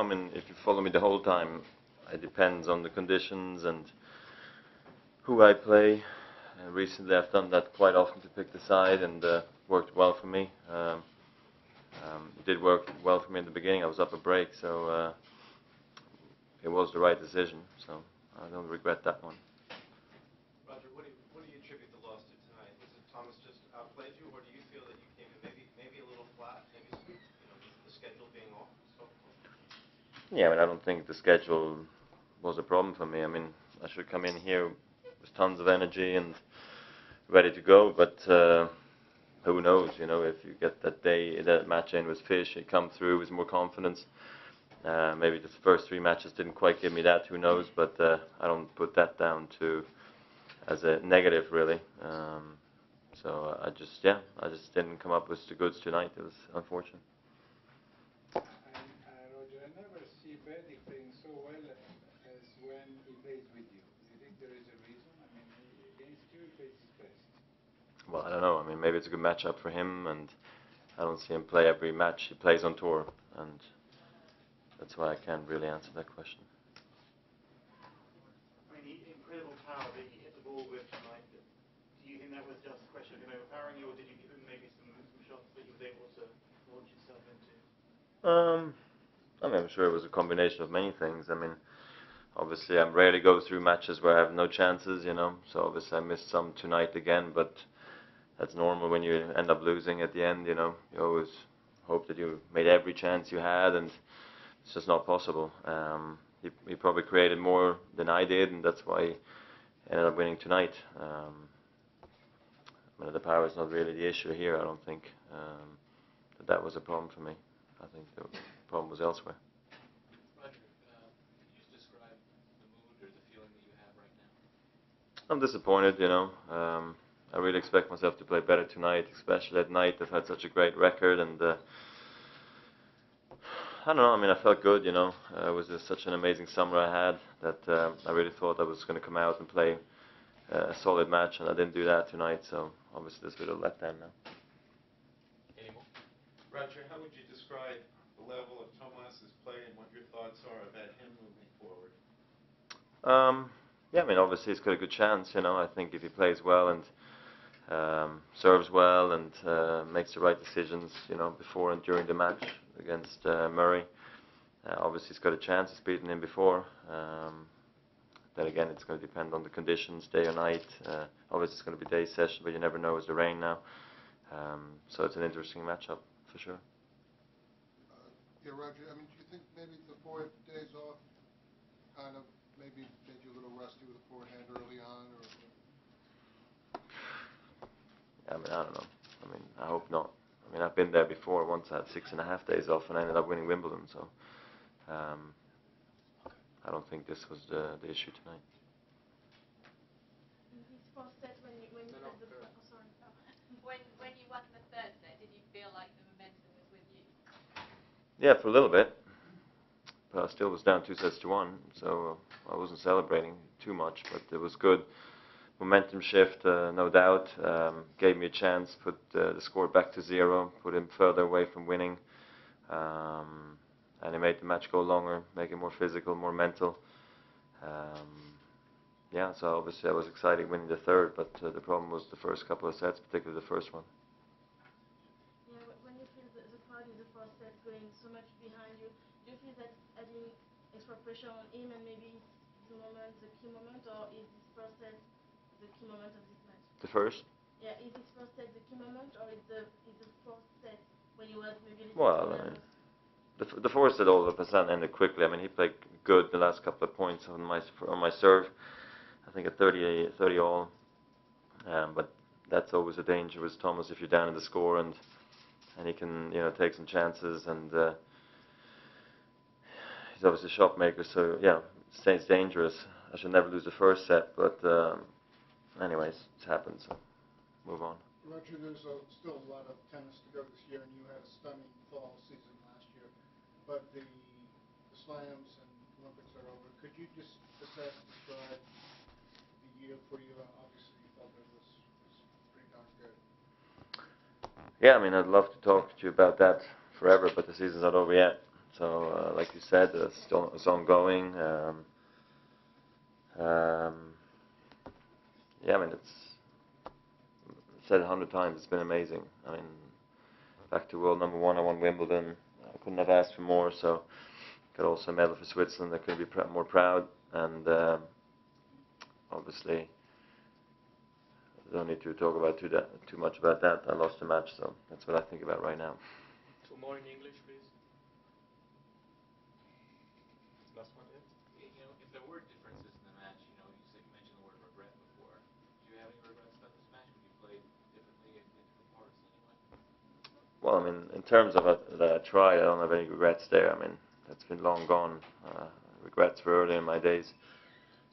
I mean, if you follow me the whole time, it depends on the conditions and who I play. Recently, I've done that quite often to pick the side, and worked well for me. It did work well for me in the beginning. I was up a break, so it was the right decision. So I don't regret that one. Roger, what do you attribute the loss to tonight? Was it Thomas just outplayed you, or do you feel that you came in maybe a little flat, maybe the schedule being off? So. Yeah, I mean, I don't think the schedule was a problem for me. I mean, I should come in here with tons of energy and ready to go, but who knows, if you get that match in with Fish, you come through with more confidence. Maybe the first 3 matches didn't quite give me that, who knows, but I don't put that down as a negative, really. So I just didn't come up with the goods tonight. It was unfortunate. Roger, I never see Benedict playing so well as when he plays with you. Do you think there is a reason? I mean, against you, he plays his best. Well, I don't know. I mean, maybe it's a good matchup for him, and I don't see him play every match he plays on tour, and that's why I can't really answer that question. I mean, incredible power that he hit the ball with tonight. Do you think that was just a question of him overpowering you, or did you give him maybe some shots that he was able to launch himself into? I mean, I'm sure it was a combination of many things. I mean, obviously, I rarely go through matches where I have no chances, So obviously, I missed some tonight again, but that's normal when you end up losing at the end, You always hope that you made every chance you had, and it's just not possible. He probably created more than I did, and that's why he ended up winning tonight. I mean, the power is not really the issue here. I don't think that was a problem for me. I think the problem was elsewhere. Roger, could you just describe the mood or the feeling that you have right now? I'm disappointed, I really expect myself to play better tonight, especially at night. I've had such a great record, and I don't know. I mean, I felt good, It was just such an amazing summer I had that I really thought I was going to come out and play a solid match, and I didn't do that tonight. So obviously, there's a bit of letdown now. Any more? Roger, how would you describe the level of Thomas's play and what your thoughts are about him moving forward? Yeah, I mean, obviously he's got a good chance, I think if he plays well and serves well and makes the right decisions, before and during the match against Murray. Obviously he's got a chance. He's beaten him before. Then again, it's going to depend on the conditions, day or night. Obviously it's going to be day session, but you never know with the rain now. So it's an interesting matchup, for sure. Yeah, Roger, I mean, do you think maybe the 4 days off kind of maybe made you a little rusty with a forehand early on? I mean, I don't know. I mean, I hope not. I mean, I've been there before. Once I had 6.5 days off and I ended up winning Wimbledon, so I don't think this was the issue tonight. In this first set, when you won the third set, did you feel like the momentum was with you? Yeah, for a little bit. But I still was down 2-1, so I wasn't celebrating too much, but it was good. Momentum shift, no doubt. Gave me a chance, put the score back to 0, put him further away from winning. And it made the match go longer, make it more physical, more mental. Yeah, so obviously I was excited winning the third, but the problem was the first couple of sets, particularly the first one. Yeah, when you feel the crowd in the first set going so much behind you, do you feel that adding extra pressure on him and maybe the key moment, or is this first set the key moment of this match? The first? Yeah, is this first set the key moment, or is the fourth set when you was maybe a little Well, nervous? The fourth set all of a sudden ended quickly. I mean, he played good the last couple of points on my serve. I think at 30 all. But that's always a danger with Thomas if you're down in the score, and he can take some chances, and he's obviously a shot maker, so yeah, it stays dangerous. I should never lose the first set, but anyways, it's happened, so move on. Roger, there's still a lot of tennis to go this year, and you had a stunning fall season last year, but the slams and Olympics are over. Could you just describe the year for you? Obviously, you felt it was pretty darn good. Yeah, I mean, I'd love to talk to you about that forever, but the season's not over yet. So, like you said, it's ongoing. Yeah, I mean, I've said 100 times, it's been amazing. I mean, back to world number 1, I won Wimbledon. I couldn't have asked for more, so got also a medal for Switzerland. I couldn't be more proud. And obviously, I don't need to talk about too much about that. I lost the match, so that's what I think about right now. 2 more in English, please. Last one, yeah. You know, if there were differences in the match, you know, you mentioned the word regret before. Do you have any regrets about this match? Would you play differently in different parts anyway? Well, I mean, in terms of that I tried, I don't have any regrets there. I mean, that's been long gone. Regrets were early in my days.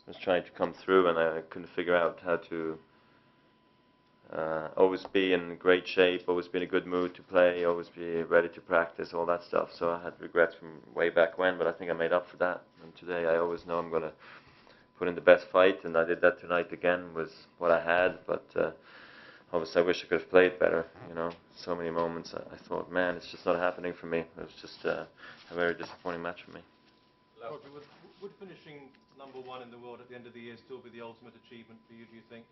I was trying to come through, and I couldn't figure out how to always be in great shape, always be in a good mood to play, always be ready to practice, all that stuff. So I had regrets from way back when, but I think I made up for that. And today I always know I'm going to put in the best fight, and I did that tonight again with what I had. But obviously I wish I could have played better, you know. So many moments I thought, man, it's just not happening for me. It was just a very disappointing match for me. Roger, would finishing number 1 in the world at the end of the year still be the ultimate achievement for you, do you think?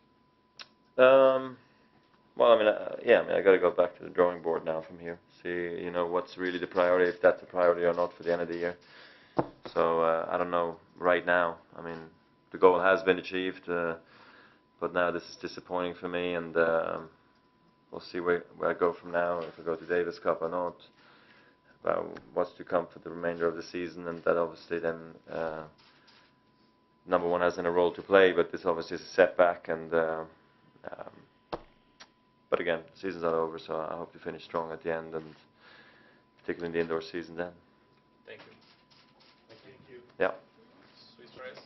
Well, I mean, yeah, I mean, I got to go back to the drawing board now from here. See, you know, what's really the priority, if that's a priority or not for the end of the year. So I don't know right now. I mean, the goal has been achieved, but now this is disappointing for me, and we'll see where I go from now. If I go to Davis Cup or not. About what's to come for the remainder of the season, and that obviously then number 1 has in a role to play, but this obviously is a setback, and but again, the season's not over, so I hope to finish strong at the end, and particularly in the indoor season then. Thank you. Thank you. Yeah. Swiss race.